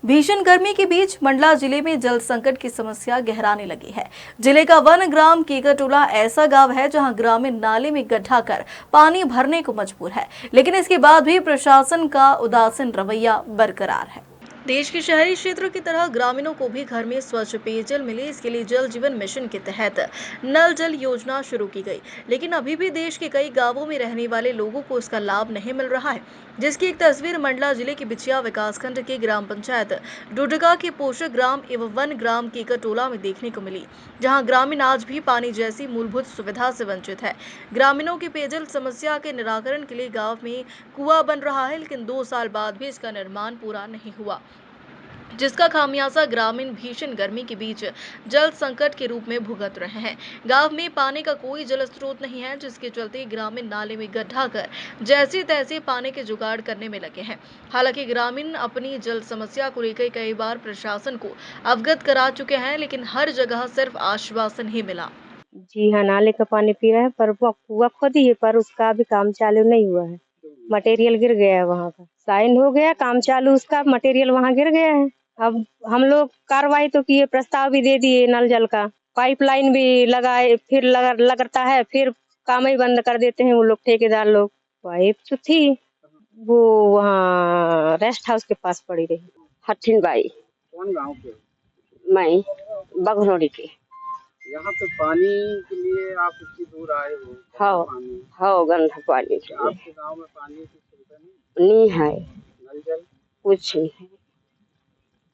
भीषण गर्मी के बीच मंडला जिले में जल संकट की समस्या गहराने लगी है। जिले का वन ग्राम कीकरटोला ऐसा गांव है जहां ग्रामीण नाले में गड्ढा कर पानी भरने को मजबूर है, लेकिन इसके बाद भी प्रशासन का उदासीन रवैया बरकरार है। देश के शहरी क्षेत्रों की तरह ग्रामीणों को भी घर में स्वच्छ पेयजल मिले, इसके लिए जल जीवन मिशन के तहत नल जल योजना शुरू की गई, लेकिन अभी भी देश के कई गांवों में रहने वाले लोगों को इसका लाभ नहीं मिल रहा है, जिसकी एक तस्वीर मंडला जिले के बिछिया विकासखंड के ग्राम पंचायत डोडगा के पोषक ग्राम एवं वन ग्राम कीकरटोला में देखने को मिली, जहां ग्रामीण आज भी पानी जैसी मूलभूत सुविधा से वंचित है। ग्रामीणों की पेयजल समस्या के निराकरण के लिए गाँव में कुआं बन रहा है, लेकिन 2 साल बाद भी इसका निर्माण पूरा नहीं हुआ, जिसका खामियाजा ग्रामीण भीषण गर्मी के बीच जल संकट के रूप में भुगत रहे हैं। गांव में पानी का कोई जल स्रोत नहीं है, जिसके चलते ग्रामीण नाले में गड्ढा कर जैसे तैसे पानी के जुगाड़ करने में लगे हैं। हालांकि ग्रामीण अपनी जल समस्या को लेकर कई बार प्रशासन को अवगत करा चुके हैं, लेकिन हर जगह सिर्फ आश्वासन ही मिला। जी हाँ, नाले का पानी पी रहे हैं, पर वो कुआं खोदी है, पर उसका अभी काम चालू नहीं हुआ है। मटेरियल गिर गया है, वहाँ का साइन हो गया, काम चालू, उसका मटेरियल वहाँ गिर गया है। अब हम लोग कार्रवाई तो किए, प्रस्ताव भी दे दिए, नल जल का पाइपलाइन भी लगाए, फिर लगता है, फिर काम ही बंद कर देते हैं वो लोग, ठेकेदार लोग। पाइप तो थी, वो वहाँ रेस्ट हाउस के पास पड़ी रही। हठिन बाई। कौन गांव के? मैं बघनौरी के। यहाँ पे पानी के लिए आप इतनी दूर आए हो? हाँ, गंदा पानी के लिए। आपके गांव में पानी की सुविधा नहीं? नहीं है, नल जल कुछ नहीं है।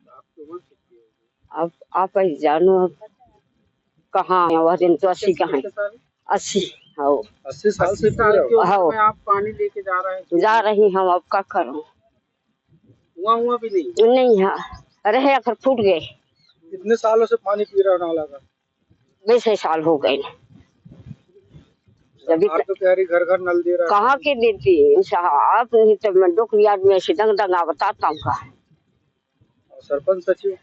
आपकी उम्र कितनी होगी? अब आप ही जानो, अब कहाँ वह दिन तो 80 कहाँ 80। हाँ, 80 साल से आप पानी लेके जा रहे हैं? जा रही हम, अब क्या करूँ? हुआ भी नहीं? नहीं है, रहे आखिर फूट गए। कितने सालों से पानी पी रहा नाला का? 20 साल हो गए। सरकार तो कह रही घर घर नल दे रहा है। कहाँ के देती है आप? नहीं तो मैं डोकरिया में ऐसे दंगा बताता हूँ का। सरपंच सचिव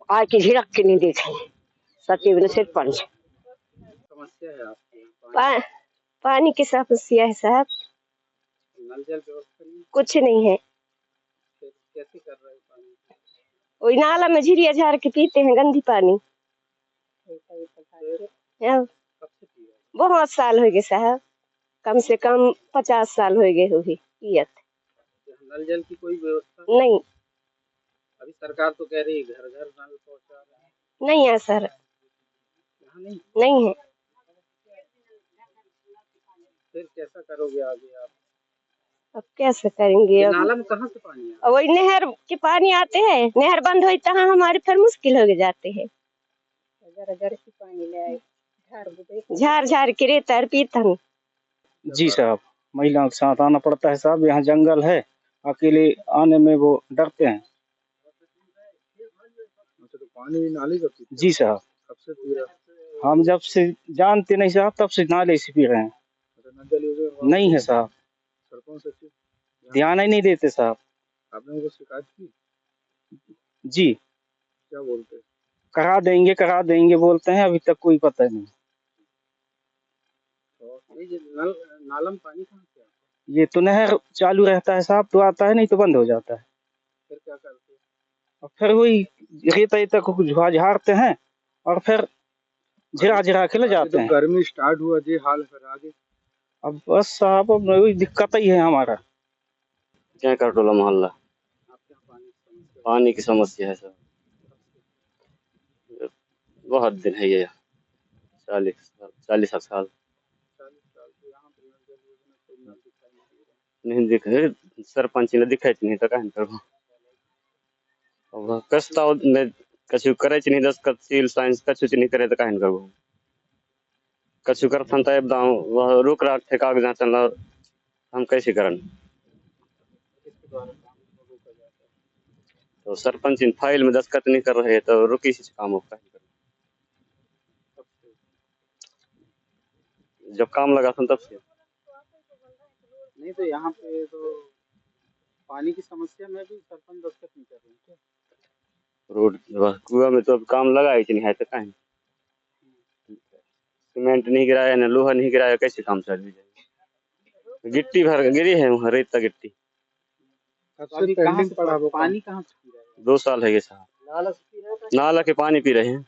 आज की झिड़क के नहीं देखे, सचिव ने सरपंच। समस्या है आपकी? पानी की समस्या है साहब। नल जल व्यवस्था नहीं? कुछ नहीं है। कैसे कर रहे हैं पानी? वही नाला में झिरिया झाड़ के पीते हैं, गंदी पानी। बहुत साल हो गए साहब, कम से कम 50 साल हो गए होगी पियत। नल जल की कोई व्यवस्था नहीं? अभी सरकार तो कह रही है घर घर नल पहुंचा रहे हैं। नहीं है सर, यहाँ नहीं है। फिर कैसा करोगे आगे आप? अब कैसे करेंगे? अब नाला में कहाँ से पानी आता है? वही नहर के पानी आते हैं, नहर बंद हुई तहाँ हमारे फिर मुश्किल हो जाते हैं। पानी ले आए, झाड़ झाड़ के रेता पीता हूँ। जी साहब, महिलाओं के साथ आना पड़ता है साहब, यहाँ जंगल है, अकेले आने में वो डरते हैं। तो पानी नाले का पीते? जी साहब। कब से पी रहे? हम जब से जानते नहीं साहब, तब से नाले से पी रहे हैं। नहीं है साहब। सरपंच सचिव ध्यान ही नहीं देते साहब। आपने उनको शिकायत की? जी। क्या बोलते? करा देंगे बोलते हैं, अभी तक कोई पता नहीं। नाला में पानी कहाँ से आता है? ये तो नहर चालू रहता है साहब, तो आता है, नहीं तो बंद हो जाता है। फिर क्या करते हैं? और फिर वही रेता को झाड़ते हैं और फिर झिरा के ले जाते हैं। गर्मी स्टार्ट हुआ जी, हाल फिर आगे? अब बस साहब, अब वही दिक्कत ही है हमारा। कीकरटोला मोहल्ला। पानी की समस्या है सर, बहुत दिन है ये, 40 साल नहीं दिखे। सरपंच ने दिखाई नहीं तो कहीं करो, प्रस्ताव में कछु करे नहीं, दस्तखत सील साइंस कछु नहीं करे तो कहीं करो, कछु करथन तो एकदम रुक राख थे कागजात, हम कैसे करन? तो सरपंच इन फाइल में दस्तखत नहीं कर रहे तो रुकी से काम होता है। जब काम लगा था तब से नहीं, तो यहाँ पे तो पानी की समस्या में भी सरपंच दस्तखत नहीं कर रहे हैं। रोड कुआं में तो अब काम लगा ही नहीं है तो कहीं सीमेंट नहीं गिराया ना लोहा नहीं गिराया, कैसे काम चल जाएगा? गिट्टी भर गिरी है वहाँ, रेत गिट्टी। पानी कहाँ से पी रहा है? 2 साल है ये साहब। नाला के पानी पी रहे हैं।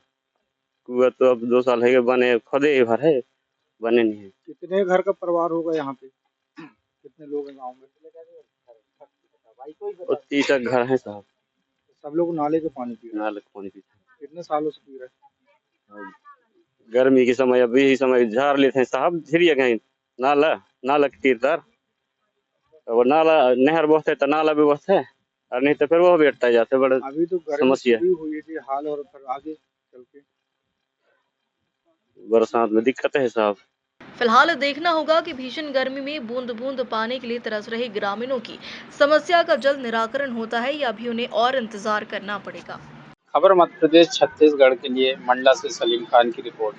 कुआं तो अब 2 साल है ये बने, खुदे भर है, बने नहीं है। कितने घर का परिवार होगा यहाँ पे? कितने लोग हैं गाँव में? और 30 घर हैं साहब। सब लोग नाले के पानी पी रहे हैं। नाले का पानी पीते कितने सालों से पी रहे हैं? हैं। गर्मी के समय, अभी ही समय झाड़ लेते हैं साहब, झिरिया गए नाला के तीर तर, और नाला नहर बहुत है तो नाला भी बहुत है, और नहीं तो फिर वो बैठता जाते बड़े अभी तो गर्मी समस्या। शुरू हुई थी हाल, और फिर आगे चल के बरसात में दिक्कत है साहब। फिलहाल देखना होगा कि भीषण गर्मी में बूंद बूंद पानी के लिए तरस रहे ग्रामीणों की समस्या का जल्द निराकरण होता है या भी उन्हें और इंतजार करना पड़ेगा। खबर मध्य प्रदेश छत्तीसगढ़ के लिए मंडला से सलीम खान की रिपोर्ट।